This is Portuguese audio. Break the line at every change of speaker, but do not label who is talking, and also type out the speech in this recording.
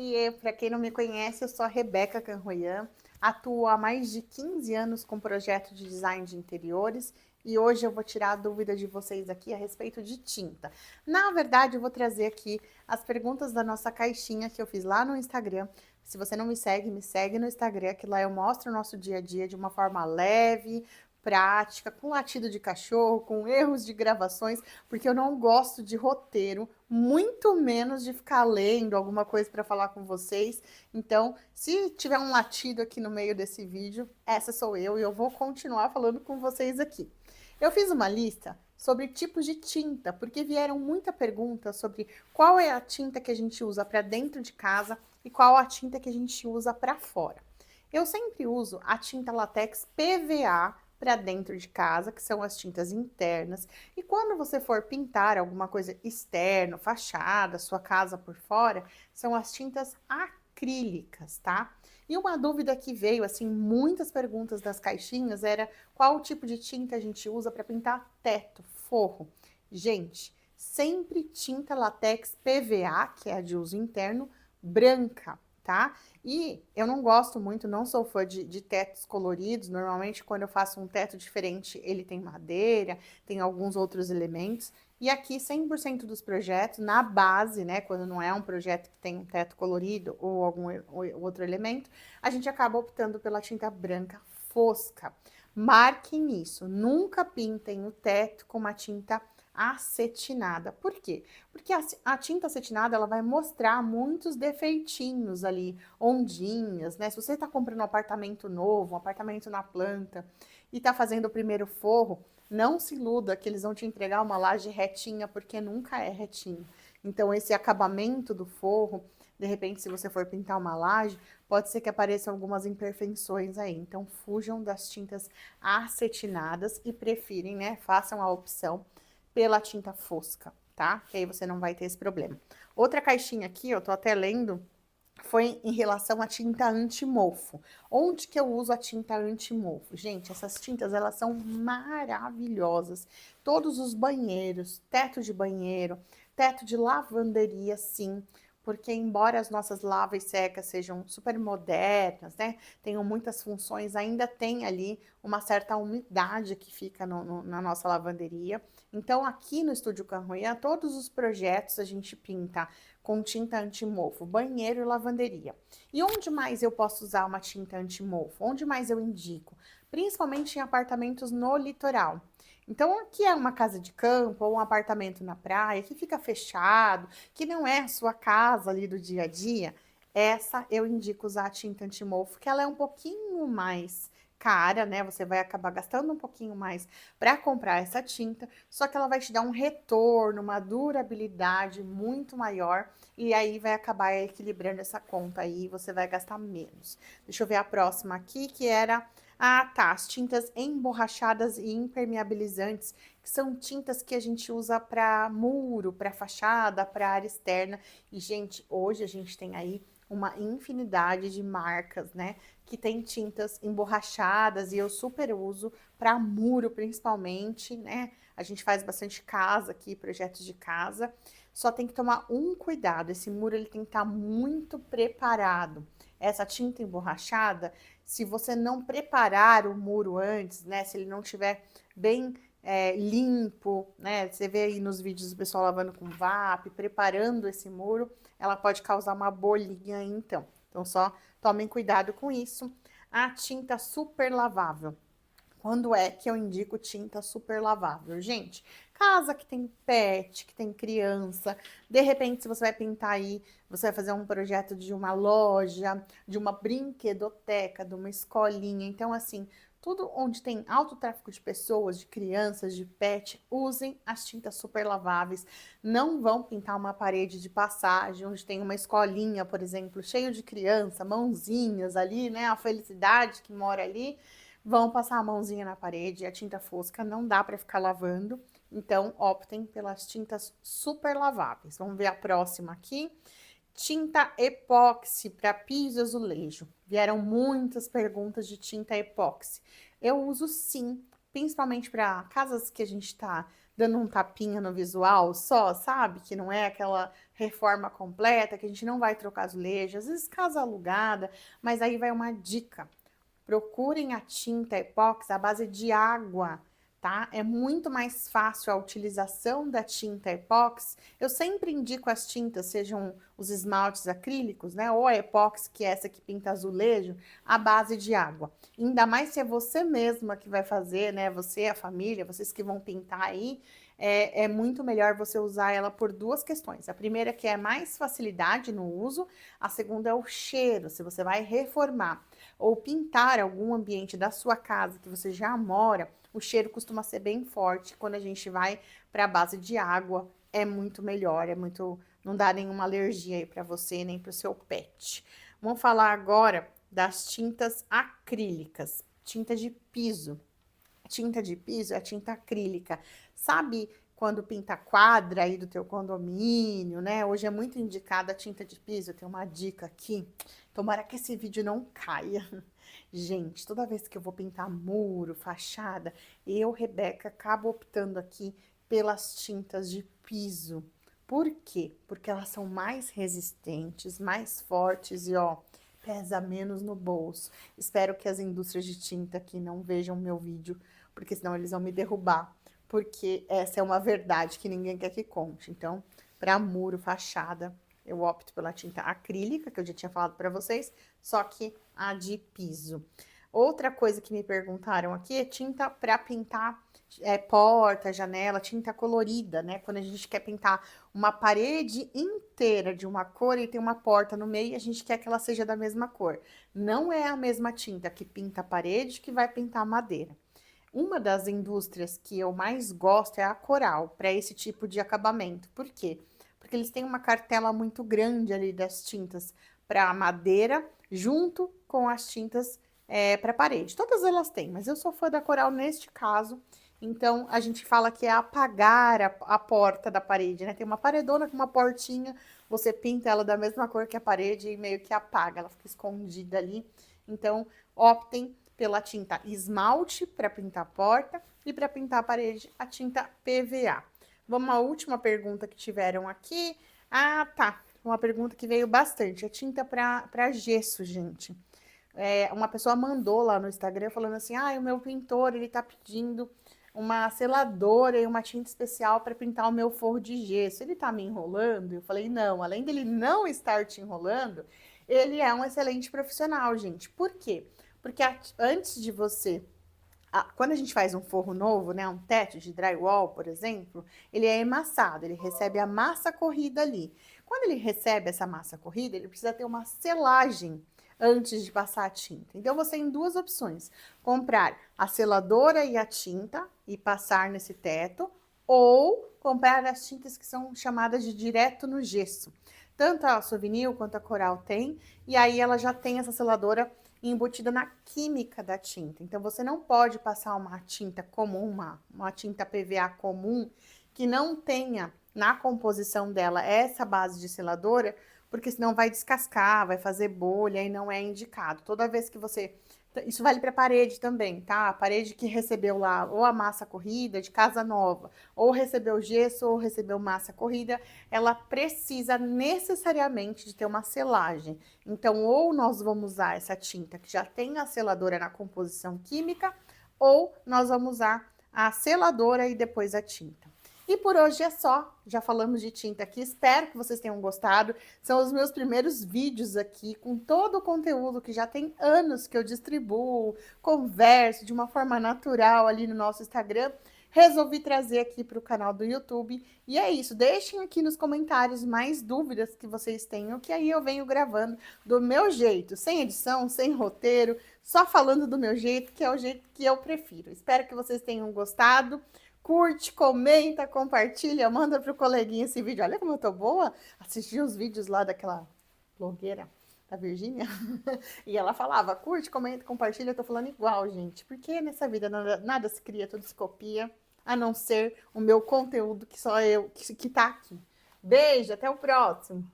E para quem não me conhece, eu sou a Rebeca Canroyan, atuo há mais de 15 anos com projeto de design de interiores e hoje eu vou tirar a dúvida de vocês aqui a respeito de tinta. Na verdade, eu vou trazer aqui as perguntas da nossa caixinha que eu fiz lá no Instagram. Se você não me segue no Instagram, que lá eu mostro o nosso dia a dia de uma forma leve, prática, com latido de cachorro, com erros de gravações, porque eu não gosto de roteiro, muito menos de ficar lendo alguma coisa para falar com vocês. Então, se tiver um latido aqui no meio desse vídeo, essa sou eu e eu vou continuar falando com vocês aqui. Eu fiz uma lista sobre tipos de tinta, porque vieram muita pergunta sobre qual é a tinta que a gente usa para dentro de casa e qual a tinta que a gente usa para fora. Eu sempre uso a tinta látex PVA para dentro de casa, que são as tintas internas. E quando você for pintar alguma coisa externa, fachada, sua casa por fora, são as tintas acrílicas, tá? E uma dúvida que veio, assim, muitas perguntas das caixinhas era qual tipo de tinta a gente usa para pintar teto, forro. Gente, sempre tinta látex PVA, que é a de uso interno, branca, tá? E eu não gosto muito, não sou fã de tetos coloridos. Normalmente, quando eu faço um teto diferente, ele tem madeira, tem alguns outros elementos. E aqui, 100% dos projetos, na base, né, quando não é um projeto que tem um teto colorido ou algum outro elemento, a gente acaba optando pela tinta branca fosca. Marquem isso, nunca pintem o teto com uma tinta acetinada. Por quê? Porque a tinta acetinada, ela vai mostrar muitos defeitinhos ali, ondinhas, né? Se você está comprando um apartamento novo, um apartamento na planta, e está fazendo o primeiro forro, não se iluda que eles vão te entregar uma laje retinha, porque nunca é retinho. Então, esse acabamento do forro, de repente, se você for pintar uma laje, pode ser que apareçam algumas imperfeições aí. Então, fujam das tintas acetinadas e prefirem, né? Façam a opção pela tinta fosca, tá? Que aí você não vai ter esse problema. Outra caixinha aqui, eu tô até lendo, foi em relação à tinta anti-mofo. Onde que eu uso a tinta anti-mofo? Gente, essas tintas, elas são maravilhosas. Todos os banheiros, teto de lavanderia, sim. Porque embora as nossas lavas secas sejam super modernas, né, tenham muitas funções, ainda tem ali uma certa umidade que fica na nossa lavanderia. Então, aqui no Estúdio Canroyan, todos os projetos a gente pinta com tinta anti-mofo, banheiro e lavanderia. E onde mais eu posso usar uma tinta anti-mofo? Onde mais eu indico? Principalmente em apartamentos no litoral. Então, aqui é uma casa de campo ou um apartamento na praia que fica fechado, que não é a sua casa ali do dia a dia, essa eu indico usar a tinta anti-mofo, que ela é um pouquinho mais cara, né? Você vai acabar gastando um pouquinho mais para comprar essa tinta, só que ela vai te dar um retorno, uma durabilidade muito maior e aí vai acabar equilibrando essa conta aí, você vai gastar menos. Deixa eu ver a próxima aqui, que era as tintas emborrachadas e impermeabilizantes, que são tintas que a gente usa para muro, para fachada, para área externa. E, gente, hoje a gente tem aí uma infinidade de marcas, né, que tem tintas emborrachadas e eu super uso para muro principalmente, né? A gente faz bastante casa aqui, projetos de casa. Só tem que tomar um cuidado, esse muro ele tem que estar muito preparado. Essa tinta emborrachada, se você não preparar o muro antes, né, se ele não tiver bem limpo, né, você vê aí nos vídeos do pessoal lavando com VAP, preparando esse muro, ela pode causar uma bolinha aí, então. Então, só tomem cuidado com isso. A tinta super lavável. Quando é que eu indico tinta super lavável? Gente, casa que tem pet, que tem criança, de repente, se você vai pintar aí, você vai fazer um projeto de uma loja, de uma brinquedoteca, de uma escolinha. Então, assim, tudo onde tem alto tráfego de pessoas, de crianças, de pet, usem as tintas super laváveis. Não vão pintar uma parede de passagem, onde tem uma escolinha, por exemplo, cheio de criança, mãozinhas ali, né? A felicidade que mora ali. Vão passar a mãozinha na parede, a tinta fosca não dá para ficar lavando, então optem pelas tintas super laváveis. Vamos ver a próxima aqui. Tinta epóxi para piso e azulejo. Vieram muitas perguntas de tinta epóxi. Eu uso sim, principalmente para casas que a gente está dando um tapinha no visual só, sabe? Que não é aquela reforma completa, que a gente não vai trocar azulejo, às vezes casa alugada, mas aí vai uma dica. Procurem a tinta epóxi à base de água, tá? É muito mais fácil a utilização da tinta epóxi. Eu sempre indico as tintas, sejam os esmaltes acrílicos, né? Ou a epóxi, que é essa que pinta azulejo, à base de água. Ainda mais se é você mesma que vai fazer, né? Você, a família, vocês que vão pintar aí, é muito melhor você usar ela por duas questões. A primeira que é mais facilidade no uso, a segunda é o cheiro, se você vai reformar ou pintar algum ambiente da sua casa que você já mora, o cheiro costuma ser bem forte. Quando a gente vai para a base de água, é muito melhor, não dá nenhuma alergia aí para você nem para o seu pet. Vamos falar agora das tintas acrílicas, tinta de piso. Tinta de piso é a tinta acrílica. Sabe quando pinta quadra aí do teu condomínio, né? Hoje é muito indicada a tinta de piso. Eu tenho uma dica aqui. Tomara que esse vídeo não caia. Gente, toda vez que eu vou pintar muro, fachada, eu, Rebeca, acabo optando aqui pelas tintas de piso. Por quê? Porque elas são mais resistentes, mais fortes e, ó, pesa menos no bolso. Espero que as indústrias de tinta aqui não vejam meu vídeo, porque senão eles vão me derrubar. Porque essa é uma verdade que ninguém quer que conte. Então, para muro, fachada, eu opto pela tinta acrílica, que eu já tinha falado para vocês, só que a de piso. Outra coisa que me perguntaram aqui é tinta para pintar porta, janela, tinta colorida, né? Quando a gente quer pintar uma parede inteira de uma cor e tem uma porta no meio, a gente quer que ela seja da mesma cor. Não é a mesma tinta que pinta a parede que vai pintar a madeira. Uma das indústrias que eu mais gosto é a Coral, para esse tipo de acabamento. Por quê? Porque eles têm uma cartela muito grande ali das tintas para madeira, junto com as tintas para parede. Todas elas têm, mas eu sou fã da Coral neste caso. Então, a gente fala que é apagar a porta da parede, né? Tem uma paredona com uma portinha, você pinta ela da mesma cor que a parede e meio que apaga, ela fica escondida ali. Então, optem pela tinta esmalte para pintar a porta e para pintar a parede, a tinta PVA. Vamos à última pergunta que tiveram aqui. Ah, tá. Uma pergunta que veio bastante. A tinta para gesso, gente. Uma pessoa mandou lá no Instagram falando assim: ah, o meu pintor, ele tá pedindo uma seladora e uma tinta especial para pintar o meu forro de gesso. Ele tá me enrolando? Eu falei: não, além dele não estar te enrolando, ele é um excelente profissional, gente. Por quê? Porque antes de você quando a gente faz um forro novo, né, um teto de drywall, por exemplo, ele é emassado, ele recebe a massa corrida ali. Quando ele recebe essa massa corrida, ele precisa ter uma selagem antes de passar a tinta. Então, você tem duas opções: comprar a seladora e a tinta e passar nesse teto, ou comprar as tintas que são chamadas de direto no gesso. Tanto a Souvenir quanto a Coral tem, e aí ela já tem essa seladora embutida na química da tinta. Então, você não pode passar uma tinta comum, uma tinta PVA comum, que não tenha na composição dela essa base de seladora, porque senão vai descascar, vai fazer bolha e não é indicado. Toda vez que você... Isso vale para parede também, tá? A parede que recebeu lá ou a massa corrida de casa nova, ou recebeu gesso, ou recebeu massa corrida, ela precisa necessariamente de ter uma selagem. Então, ou nós vamos usar essa tinta que já tem a seladora na composição química, ou nós vamos usar a seladora e depois a tinta. E por hoje é só, já falamos de tinta aqui, espero que vocês tenham gostado. São os meus primeiros vídeos aqui, com todo o conteúdo que já tem anos que eu distribuo, converso de uma forma natural ali no nosso Instagram. Resolvi trazer aqui para o canal do YouTube. E é isso, deixem aqui nos comentários mais dúvidas que vocês tenham, que aí eu venho gravando do meu jeito, sem edição, sem roteiro, só falando do meu jeito, que é o jeito que eu prefiro. Espero que vocês tenham gostado. Curte, comenta, compartilha, manda pro coleguinha esse vídeo. Olha como eu tô boa. Assisti os vídeos lá daquela blogueira da Virgínia. E ela falava, curte, comenta, compartilha. Eu tô falando igual, gente. Porque nessa vida nada se cria, tudo se copia. A não ser o meu conteúdo, que só eu, que tá aqui. Beijo, até o próximo.